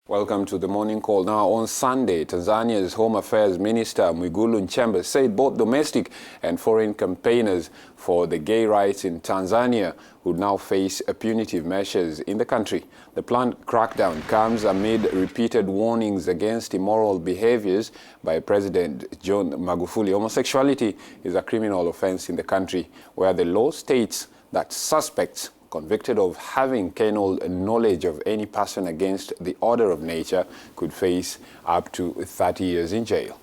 Welcome to the Morning Call. Now, on Sunday, Tanzania's Home Affairs Minister Mwigulu Nchemba said both domestic and foreign campaigners for the gay rights in Tanzania would now face punitive measures in the country. The planned crackdown comes amid repeated warnings against immoral behaviors by President John Magufuli. Homosexuality is a criminal offense in the country, where the law states that suspects convicted of having carnal knowledge of any person against the order of nature could face up to 30 years in jail.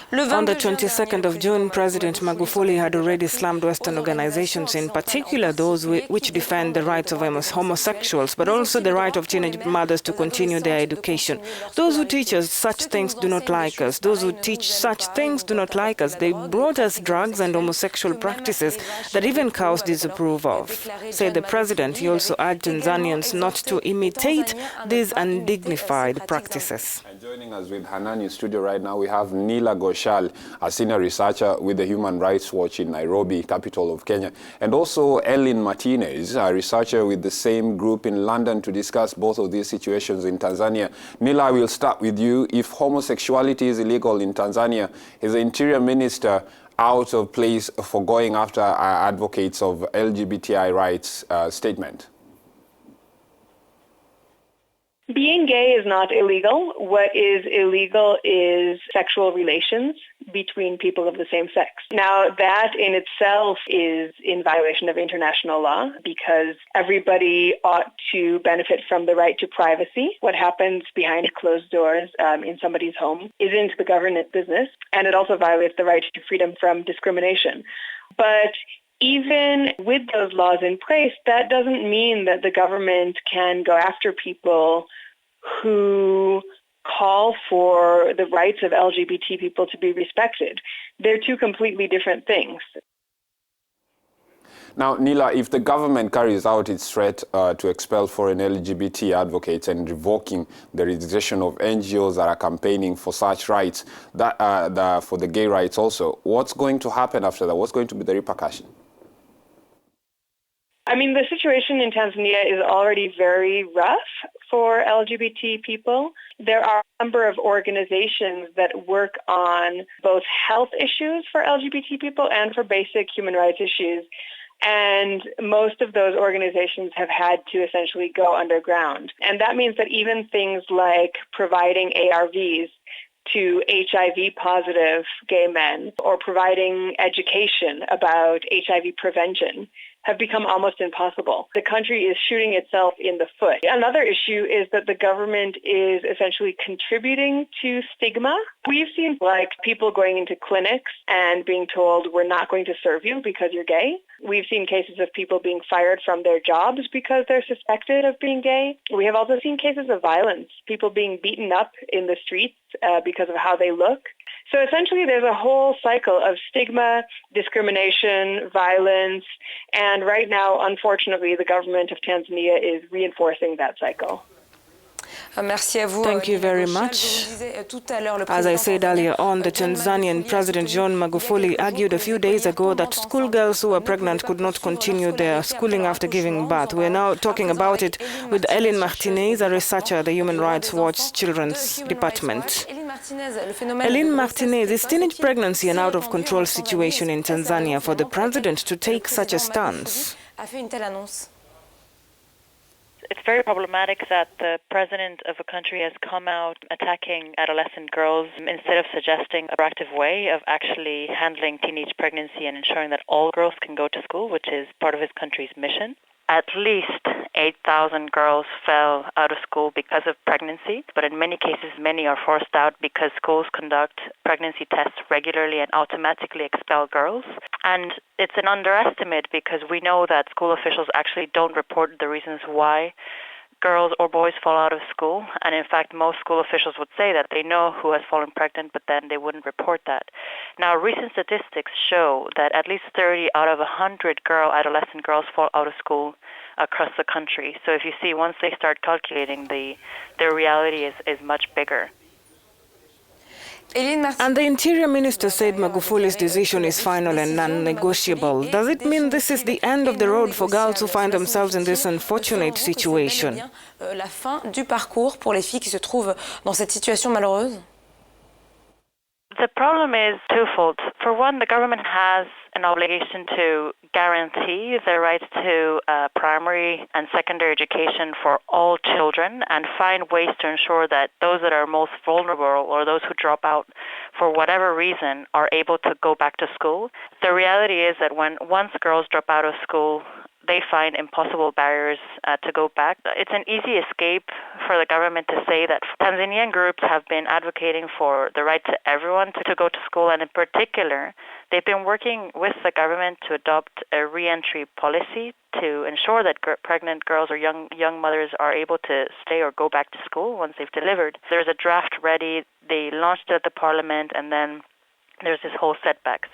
On the 22nd of June, President Magufuli had already slammed Western organizations, in particular those which defend the rights of homosexuals, but also the right of teenage mothers to continue their education. Those who teach us such things do not like us. Those who teach such things do not like us. They brought us drugs and homosexual practices that even cows disapprove of, said the president. He also urged Tanzanians not to imitate these undignified practices. And joining us with Hanan in studio right now, we have Nila Goshal, a senior researcher with the Human Rights Watch in Nairobi, capital of Kenya, and also Ellen Martinez, a researcher with the same group in London, to discuss both of these situations in Tanzania. Nila, I will start with you. If homosexuality is illegal in Tanzania, is the Interior Minister out of place for going after advocates of LGBTI rights statement? Being gay is not illegal. What is illegal is sexual relations between people of the same sex. Now, that in itself is in violation of international law, because everybody ought to benefit from the right to privacy. What happens behind closed doors in somebody's home isn't the government business, and it also violates the right to freedom from discrimination. But even with those laws in place, that doesn't mean that the government can go after people who call for the rights of LGBT people to be respected. They're two completely different things. Now, Nila, if the government carries out its threat to expel foreign LGBT advocates and revoking the registration of NGOs that are campaigning for such rights, for the gay rights also, what's going to happen after that? What's going to be the repercussion? I mean, the situation in Tanzania is already very rough for LGBT people. There are a number of organizations that work on both health issues for LGBT people and for basic human rights issues. And most of those organizations have had to essentially go underground. And that means that even things like providing ARVs to HIV-positive gay men or providing education about HIV prevention have become almost impossible. The country is shooting itself in the foot. Another issue is that the government is essentially contributing to stigma. We've seen people going into clinics and being told, we're not going to serve you because you're gay. We've seen cases of people being fired from their jobs because they're suspected of being gay. We have also seen cases of violence, people being beaten up in the streets because of how they look. So essentially there's a whole cycle of stigma, discrimination, violence, and right now, unfortunately, the government of Tanzania is reinforcing that cycle. Thank you very much. As I said earlier on, the Tanzanian President John Magufuli argued a few days ago that schoolgirls who are pregnant could not continue their schooling after giving birth. We're now talking about it with Ellen Martinez, a researcher at the Human Rights Watch Children's Department. Ellen Martinez, is teenage pregnancy an out-of-control situation in Tanzania for the president to take such a stance? It's very problematic that the president of a country has come out attacking adolescent girls instead of suggesting a proactive way of actually handling teenage pregnancy and ensuring that all girls can go to school, which is part of his country's mission. At least 8,000 girls fell out of school because of pregnancy, but in many cases, many are forced out because schools conduct pregnancy tests regularly and automatically expel girls. And it's an underestimate because we know that school officials actually don't report the reasons why girls or boys fall out of school. And in fact, most school officials would say that they know who has fallen pregnant, but then they wouldn't report that. Now, recent statistics show that at least 30 out of 100 adolescent girls fall out of school across the country. So if you see, once they start calculating, the reality is much bigger. And the Interior Minister said Magufuli's decision is final and non-negotiable. Does it mean this is the end of the road for girls who find themselves in this unfortunate situation? La fin du parcours pour les filles qui se trouvent dans cette situation malheureuse? The problem is twofold. For one, the government has an obligation to guarantee the right to primary and secondary education for all children and find ways to ensure that those that are most vulnerable or those who drop out for whatever reason are able to go back to school. The reality is that once girls drop out of school, they find impossible barriers to go back. It's an easy escape for the government to say that Tanzanian groups have been advocating for the right to everyone to go to school, and in particular, they've been working with the government to adopt a re-entry policy to ensure that pregnant girls or young mothers are able to stay or go back to school once they've delivered. There's a draft ready. They launched it at the parliament, and then there's this whole setbacks.